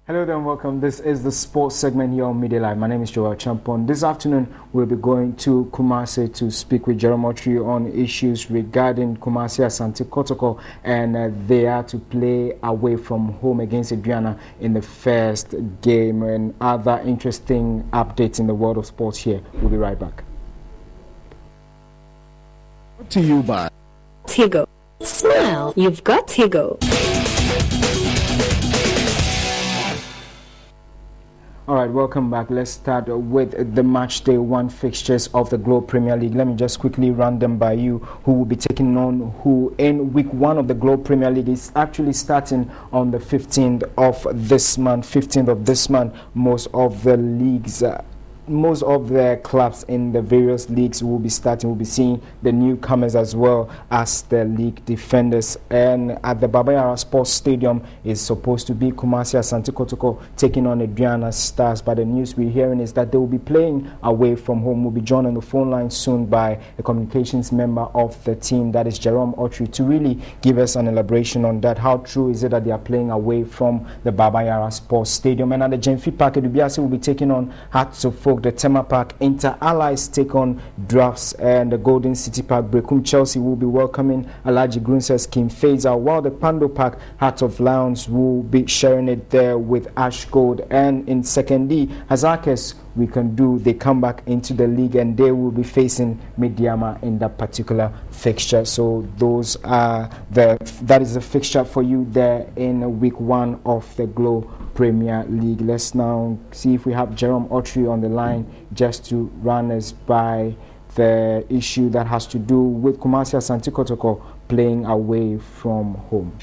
Hello there and welcome. This is the sports segment here on Midday Live. My name is Joel Champon. This afternoon, we'll be going to Kumasi to speak with Jerome Otri on issues regarding Kumasi Asante Kotoko, and they are to play away from home against Aduana in the first game, and other interesting updates in the world of sports here. We'll be right back. To you by Tigo. Smile. You've got Tigo. All right, welcome back. Let's start with the match day one fixtures of the Globe Premier League. Let me just quickly run them by you. Who will be taking on who in week one of the Globe Premier League is actually starting on the 15th of this month. 15th of this month, most of the leagues. Most of the clubs in the various leagues will be starting. We'll be seeing the newcomers as well as the league defenders. And at the Baba Yara Sports Stadium is supposed to be Kumasi Asante Kotoko taking on Aduana Stars. But the news we're hearing is that they will be playing away from home. We'll be joined on the phone line soon by a communications member of the team, that is Jerome Otri, to really give us an elaboration on that. How true is it that they are playing away from the Baba Yara Sports Stadium? And at the Jemfi Park, Edubiase will be taking on Hearts of Folk. The Tema Park Inter Allies take on Drafts, and the Golden City Park Brekum Chelsea will be welcoming Alaji Grunsets King Faisal, while the Pando Park Heart of Lions will be sharing it there with Ash Gold. And in Second D, Hazakes we can do, they come back into the league and they will be facing Midyama in that particular fixture. So those are that is the fixture for you there in week one of the Globe Premier League. Let's now see if we have Jerome Otri on the line just to run us by the issue that has to do with Kumasi Asante Kotoko playing away from home.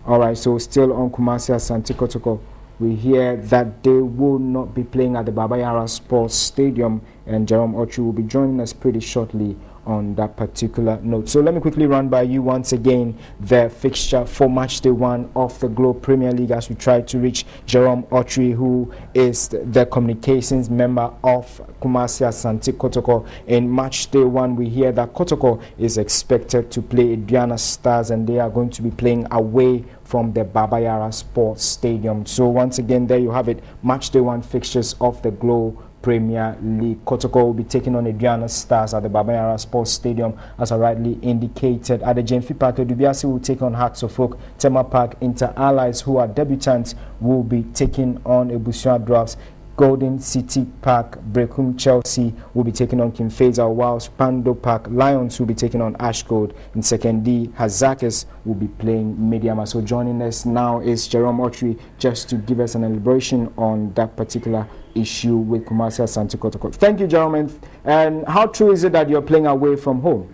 All right, so still on Kumasi Asante Kotoko, we hear that they will not be playing at the Baba Yara Sports Stadium, and Jerome Otri will be joining us pretty shortly on that particular note. So let me quickly run by you once again the fixture for match day one of the Globe Premier League as we try to reach Jerome Otri, who is the communications member of Kumasi Asante Kotoko. In match day one, we hear that Kotoko is expected to play Aduana Stars, and they are going to be playing away from the Baba Yara Sports Stadium. So once again, there you have it, match day one fixtures of the Globe Premier League. Kotoko will be taking on Aduana Stars at the Baba Yara Sports Stadium, as I rightly indicated. At the Jemfi Park, Edubiase will take on Hearts of Folk. Tema Park Inter Allies, who are debutants, will be taking on Ebusua Drafts. Golden City Park Brekum Chelsea will be taking on King Faisal, whilst Pando Park Lions will be taking on Ash Gold. In Second D, Hazakes will be playing Midyama. So joining us now is Jerome Otri, just to give us an elaboration on that particular issue with Kumasi Asante Kotoko. Thank you, Jerome. And how true is it that you're playing away from home?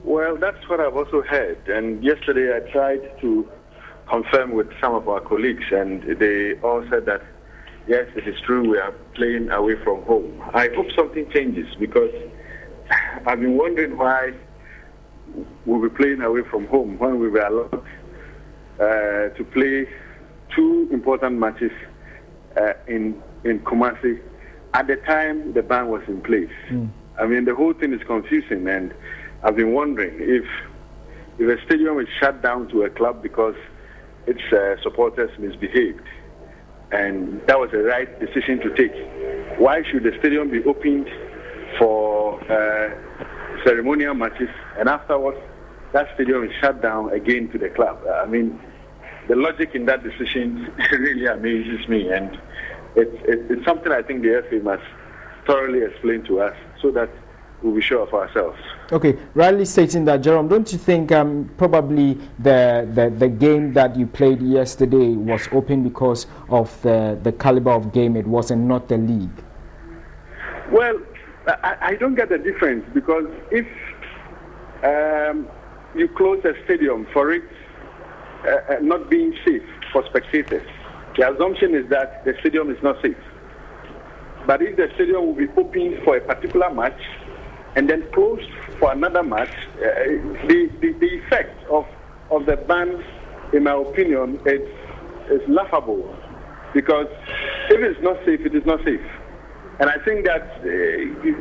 Well, that's what I've also heard. And yesterday I tried to confirm with some of our colleagues, and they all said that yes, it is true, we are playing away from home. I hope something changes, because I've been wondering why we'll be playing away from home when we were allowed to play two important matches in Kumasi at the time the ban was in place. I mean, the whole thing is confusing, and I've been wondering if a stadium is shut down to a club because its supporters misbehaved, and that was the right decision to take, why should the stadium be opened for ceremonial matches, and afterwards that stadium is shut down again to the club? I mean, the logic in that decision really amazes me, and it's something I think the FA must thoroughly explain to us so that we'll be sure of ourselves. Okay, rightly stating that, Jerome, don't you think probably the game that you played yesterday was open because of the caliber of game it was and not the league? Well, I don't get the difference, because if you close a stadium for it not being safe for spectators, the assumption is that the stadium is not safe. But if the stadium will be open for a particular match and then closed for another match, the effect of the ban, in my opinion, is laughable. Because if it's not safe, it is not safe. And I think that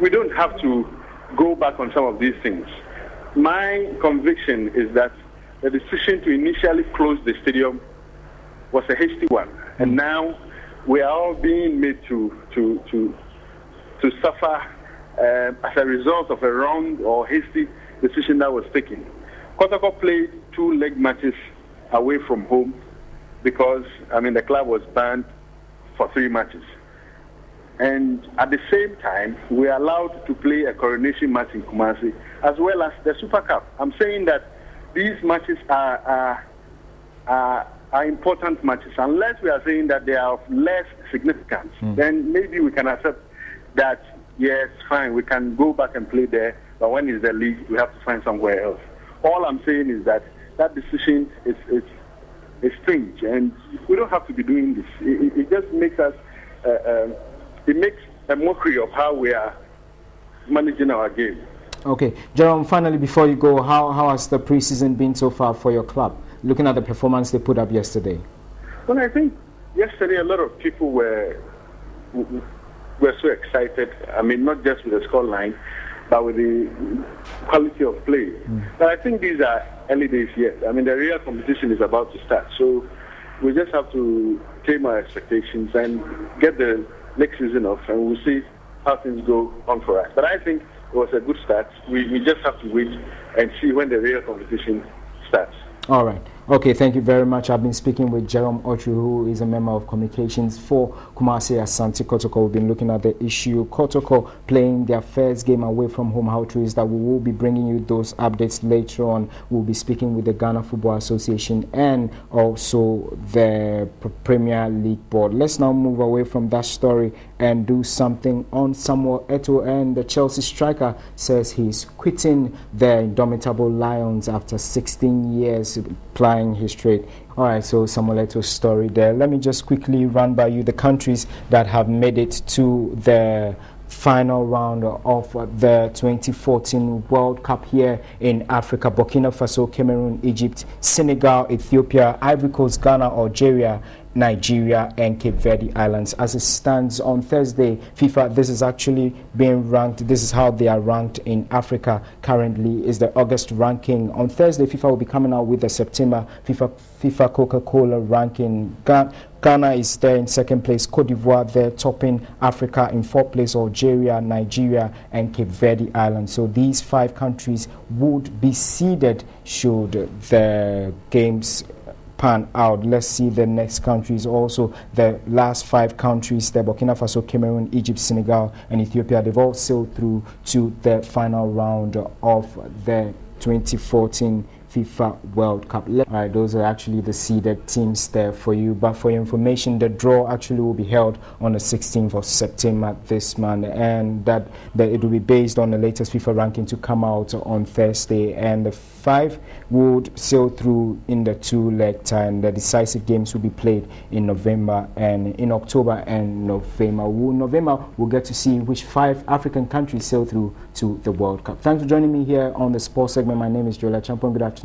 we don't have to go back on some of these things. My conviction is that the decision to initially close the stadium was a hasty one, and now we are all being made to suffer as a result of a wrong or hasty decision that was taken. Kotoko played 2 leg matches away from home because, the club was banned for 3 matches. And at the same time, we are allowed to play a coronation match in Kumasi, as well as the Super Cup. I'm saying that these matches are important matches. Unless we are saying that they are of less significance, then maybe we can accept that, yes, fine, we can go back and play there, but when it's the league, we have to find somewhere else. All I'm saying is that decision is strange, and we don't have to be doing this. It just makes us... it makes a mockery of how we are managing our game. Okay. Jerome, finally, before you go, how has the preseason been so far for your club, looking at the performance they put up yesterday? Well, I think yesterday a lot of people were so excited. Not just with the scoreline, but with the quality of play. But I think these are early days yet. The real competition is about to start. So we just have to tame our expectations and get the next season off, and we'll see how things go on for us. But I think it was a good start. We just have to wait and see when the real competition starts. All right. Okay, thank you very much. I've been speaking with Jerome Ochu, who is a member of communications for Kumasi Asante Kotoko. We've been looking at the issue. Kotoko playing their first game away from home. How true is that? We will be bringing you those updates later on. We'll be speaking with the Ghana Football Association and also the Premier League Board. Let's now move away from that story and do something on Samuel Eto'o. And the Chelsea striker says he's quitting the indomitable Lions after 16 years playing his trade. All right, so Samuel Eto'o's story there. Let me just quickly run by you the countries that have made it to the final round of the 2014 World Cup here in Africa. Burkina Faso, Cameroon, Egypt, Senegal, Ethiopia, Ivory Coast, Ghana, Algeria, Nigeria and Cape Verde Islands. As it stands on Thursday, FIFA, this is actually being ranked. This is how they are ranked in Africa currently, is the August ranking. On Thursday, FIFA will be coming out with the September FIFA Coca-Cola ranking. Ghana is there in 2nd place, Cote d'Ivoire there topping Africa in 4th place, Algeria, Nigeria and Cape Verde Islands. So these 5 countries would be seeded should the games pan out. Let's see the next countries also. The last 5 countries, the Burkina Faso, Cameroon, Egypt, Senegal and Ethiopia, they've all sailed through to the final round of the 2014 FIFA World Cup. All right, those are actually the seeded teams there for you. But for your information, the draw actually will be held on the 16th of September this month, and that it will be based on the latest FIFA ranking to come out on Thursday. And the 5 would sail through in the 2-leg tie, and the decisive games will be played in November and in October and November. We'll get to see which 5 African countries sail through to the World Cup. Thanks for joining me here on the sports segment. My name is Jola Champon. Good afternoon.